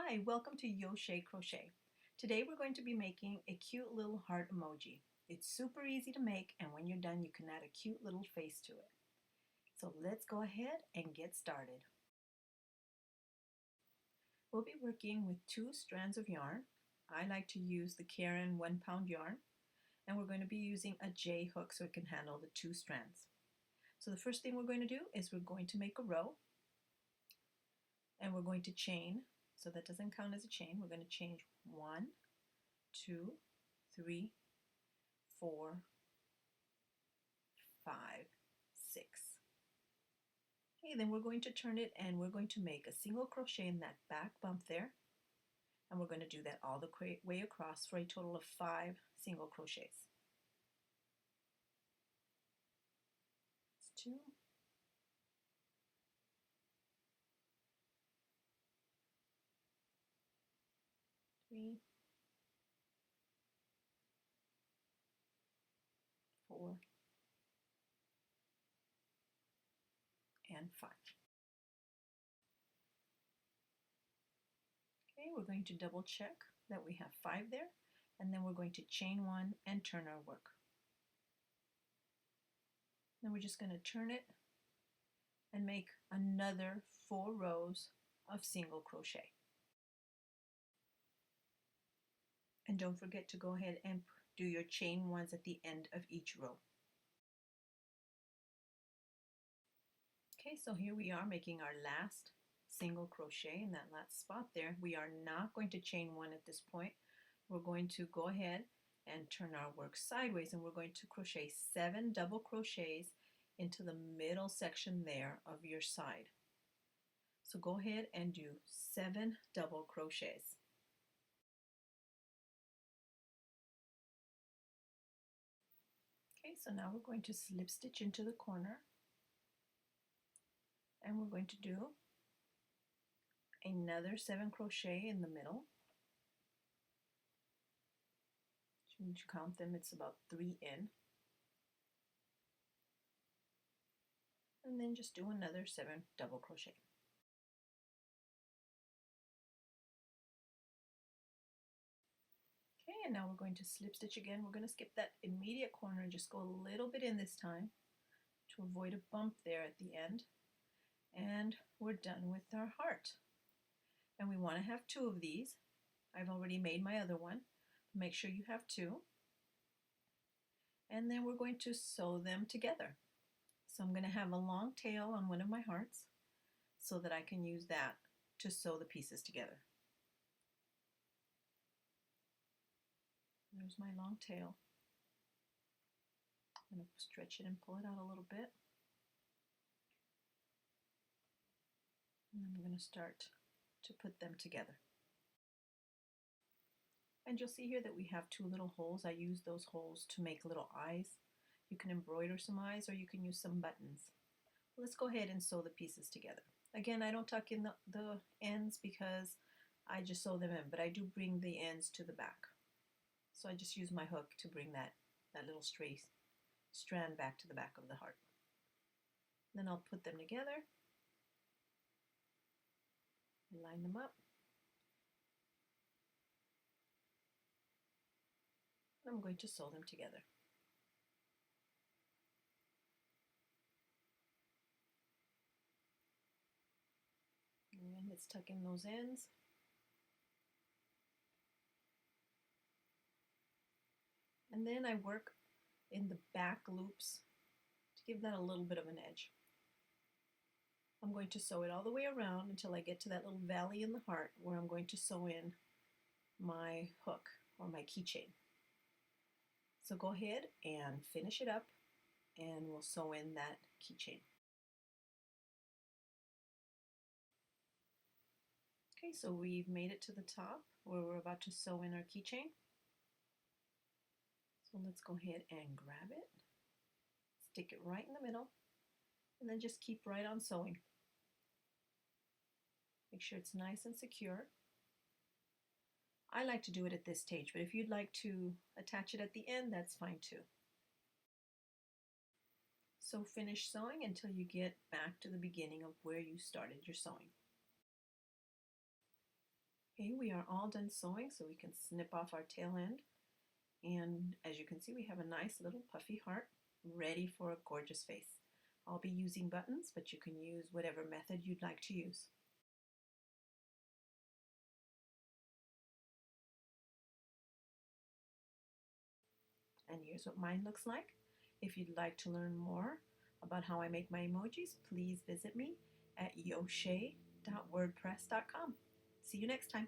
Hi, welcome to Yochet Crochet. Today we're going to be making a cute little heart emoji. It's super easy to make, and when you're done you can add a cute little face to it. So let's go ahead and get started. We'll be working with 2 strands of yarn. I like to use the Karen 1-pound yarn, and we're going to be using a J hook so it can handle the 2 strands. So the first thing we're going to do is we're going to make a row, and we're going to chain. So that doesn't count as a chain. We're going to chain 1, 2, 3, 4, 5, 6. Okay, then we're going to turn it and we're going to make a single crochet in that back bump there. And we're going to do that all the way across for a total of 5 single crochets. That's 2. 3, 4, and 5. Okay, we're going to double check that we have 5 there, and then we're going to chain 1 and turn our work. Then we're just going to turn it and make another 4 rows of single crochet. And don't forget to go ahead and do your chain 1s at the end of each row. Okay, so here we are making our last single crochet in that last spot there. We are not going to chain 1 at this point. We're going to go ahead and turn our work sideways, and we're going to crochet 7 double crochets into the middle section there of your side. So go ahead and do 7 double crochets. Okay, so now we're going to slip stitch into the corner, and we're going to do another 7 crochet in the middle. When you count them, it's about 3 in. And then just do another 7 double crochet. Okay, and now we're going to slip stitch again. We're going to skip that immediate corner and just go a little bit in this time to avoid a bump there at the end. And we're done with our heart. And we want to have 2 of these. I've already made my other one. Make sure you have 2. And then we're going to sew them together. So I'm going to have a long tail on one of my hearts so that I can use that to sew the pieces together. There's my long tail. I'm going to stretch it and pull it out a little bit. And I'm going to start to put them together. And you'll see here that we have 2 little holes. I use those holes to make little eyes. You can embroider some eyes or you can use some buttons. Let's go ahead and sew the pieces together. Again, I don't tuck in the ends because I just sew them in, but I do bring the ends to the back. So I just use my hook to bring that little stray strand back to the back of the heart. Then I'll put them together, line them up. I'm going to sew them together. And let's tuck in those ends. And then I work in the back loops to give that a little bit of an edge. I'm going to sew it all the way around until I get to that little valley in the heart where I'm going to sew in my hook or my keychain. So go ahead and finish it up and we'll sew in that keychain. Okay, so we've made it to the top where we're about to sew in our keychain. So let's go ahead and grab it, stick it right in the middle, and then just keep right on sewing. Make sure it's nice and secure. I like to do it at this stage, but if you'd like to attach it at the end, that's fine too. So finish sewing until you get back to the beginning of where you started your sewing. Okay, we are all done sewing, so we can snip off our tail end. And as you can see, we have a nice little puffy heart ready for a gorgeous face. I'll be using buttons, but you can use whatever method you'd like to use. And here's what mine looks like. If you'd like to learn more about how I make my emojis, please visit me at yochet.wordpress.com. See you next time.